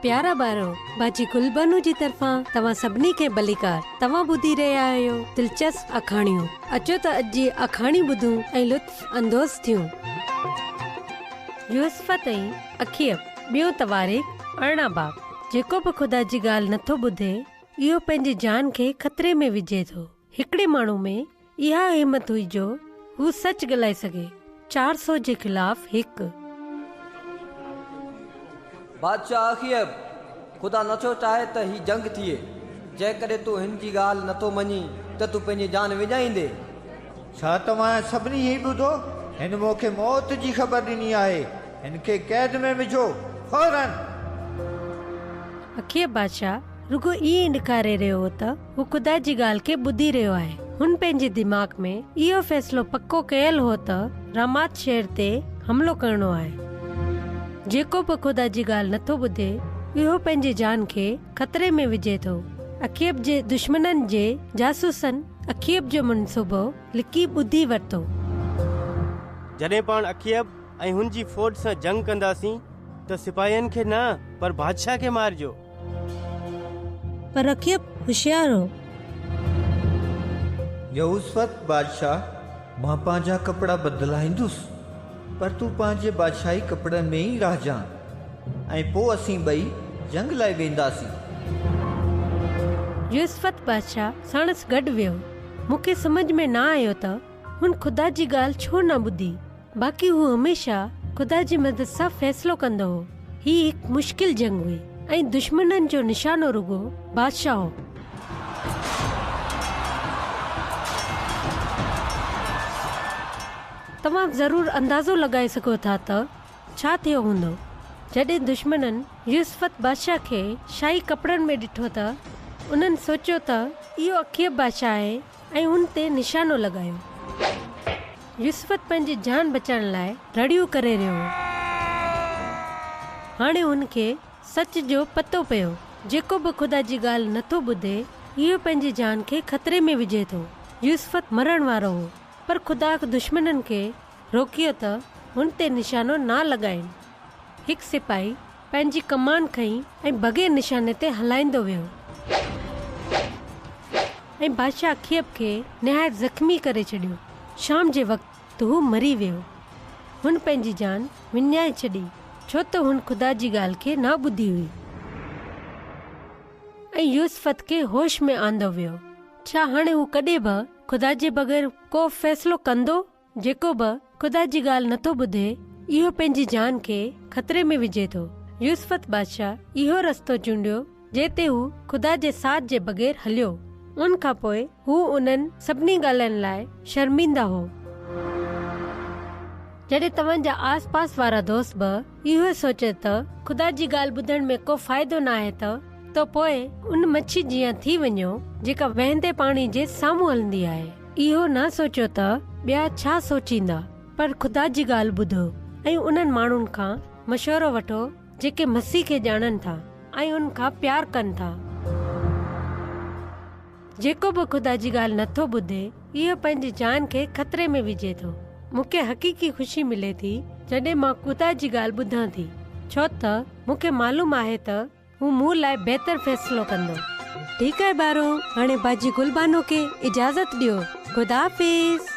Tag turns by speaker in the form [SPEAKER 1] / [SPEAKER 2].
[SPEAKER 1] प्यारा बारो, बाजी गुलबानू जी तरफा तवा सबनी के बलिकार। तवा बुधी रहा आयो दिलचस्प अखाणियों। अचो त अज जी अखाणी बुधू ऐं लुत्फ अंदोज़ थियूं। यूसुफ़ ऐं अखीब बियो तवारीख़ 18 बाब। जेको बि ख़ुदा जी ॻाल्हि नथो ॿुधे इहो पंहिंजी जान खे ख़तरे में विझे थो। हिकिड़े माण्हू में इहा हिम्मत हुई जो हू सच ॻाल्हाए सघे। 400 जे खिलाफ़ 1।
[SPEAKER 2] बादशाह अखीब, ख़ुदा नथो चाहे त ही जंग थिए। जेकॾहिं तूं हिन जी ॻाल्हि नथो मञी त तूं पंहिंजी जान विञाईंदे।
[SPEAKER 3] छा तव्हां सभिनी ई ॿुधो? हिन मूंखे मौत जी ख़बर ॾिनी आहे। हिन खे कैद में विझो फौरन।
[SPEAKER 1] अखीब बादशाह रुगो इएं ॾेखारे रहियो हो त हू ख़ुदा जी ॻाल्हि खे ॿुधी रहियो आहे। हुन पंहिंजे दिमाग़ में इहो फ़ैसिलो पक्को कयल हो त रामात शहर ते हमलो करणो आहे। जेको बि ख़ुदा जी ॻाल्हि नथो ॿुधे इहो पंहिंजे जान खे ख़तरे में विझे थो। अखीब जे दुश्मननि जे जासूसनि अखीब जो मनसूबो लिकी ॿुधी वरितो।
[SPEAKER 4] जॾहिं पाण अखीब ऐं हुन जी फ़ौज सां जंग कंदासीं त सिपाहियनि खे न पर बादशाह खे मारजो।
[SPEAKER 1] पर अखीब होशियार हो।
[SPEAKER 3] यूसुफ़ बादशाह, मां पंहिंजा कपिड़ा बदिलाईंदुसि, पर तूं पंहिंजे बादशाही कपिड़नि में ई रहिजां ऐं पोइ असीं ॿई जंग लाइ वेंदासीं।
[SPEAKER 1] यूसुफ़ बादशाह साणस गॾु वियो। मूंखे समझ में न आयो त हुन ख़ुदा जी ॻाल्हि छो न ॿुधी। बाक़ी हू हमेशा ख़ुदा जी मदद सां फ़ैसिलो कंदो हो। ही हिकु मुश्किल जंग हुई ऐं दुश्मननि जो निशानो रुगो बादशाह हो। तव्हां ज़रूर अंदाज़ो लॻाए सघो था त छा थियो हूंदो जॾहिं दुश्मननि यूसुफ़ बादशाह खे शाही कपिड़नि में ॾिठो त उन्हनि सोचियो त इहो अखीब बादशाह आहे ऐं हुन ते निशानो लॻायो। यूसुफ़ पंहिंजी जान बचाइण लाइ रड़ियूं करे रहियो हो। हाणे हुनखे सच जो पतो पियो। जेको बि ख़ुदा जी ॻाल्हि नथो ॿुधे इहो पंहिंजी जान खे ख़तरे में विझे थो। यूसुफ़ मरण वारो हो, पर ख़ुदा दुश्मननि खे रोकियो त हुन ते निशानो न लॻाइनि। हिकु सिपाही पंहिंजी कमान खईं ऐं बग़ैर निशाने ते हलाईंदो वियो ऐं बादशाह अखीब खे निहायत ज़ख़्मी करे छॾियो। शाम जे वक़्तु हू मरी वियो। हुन पंहिंजी जान विञाए छॾी छो त हुन ख़ुदा जी ॻाल्हि खे न ॿुधी हुई ऐं यूसुफ़ खे होश में आंदो वियो। छा हाणे हू कॾहिं बि ख़ुदा जे बग़ैर को फ़ैसिलो कंदो? जेको बि ख़ुदा जी ॻाल्हि नथो ॿुधे इहो पंहिंजी जान खे ख़तरे में विझे थो। यूसुफ़ बादशाह इहो रस्तो चूंडियो जिते हू ख़ुदा जे साथ जे बग़ैर हलियो। उन खां पोइ हू उन्हनि सभिनी ॻाल्हियुनि लाइ शर्मिंदा हो। जॾहिं तव्हांजा आस पास वारा दोस्त बि इहो सोचे त ख़ुदा जी ॻाल्हि ॿुधण में को फ़ाइदो न आहे त पोइ उन मच्छी जीअं थी वञो जेका वहंदे पाणी जे साम्हूं हलंदी आहे। इहो न सोचियो त ॿिया छा सोचींदा, पर ख़ुदा जी ॻाल्हि ॿुधो ऐं उन्हनि माण्हुनि खां मशवरो वठो जेके मसीह खे ॼाणनि था ऐं उन खां प्यार कनि था। जेको बि ख़ुदा जी ॻाल्हि नथो ॿुधे इहो पंहिंजी जान खे ख़तरे में विझे थो। मूंखे हक़ीक़ी ख़ुशी मिले थी जॾहिं मां ख़ुदा जी ॻाल्हि ॿुधां थी, छो त मूंखे मालूम आहे त हू मूं लाइ बहितर फ़ैसिलो कंदो। ठीकु आहे बारो, हाणे बाजी गुलबानो खे इजाज़त ॾियो। ख़ुदा हाफ़िज़।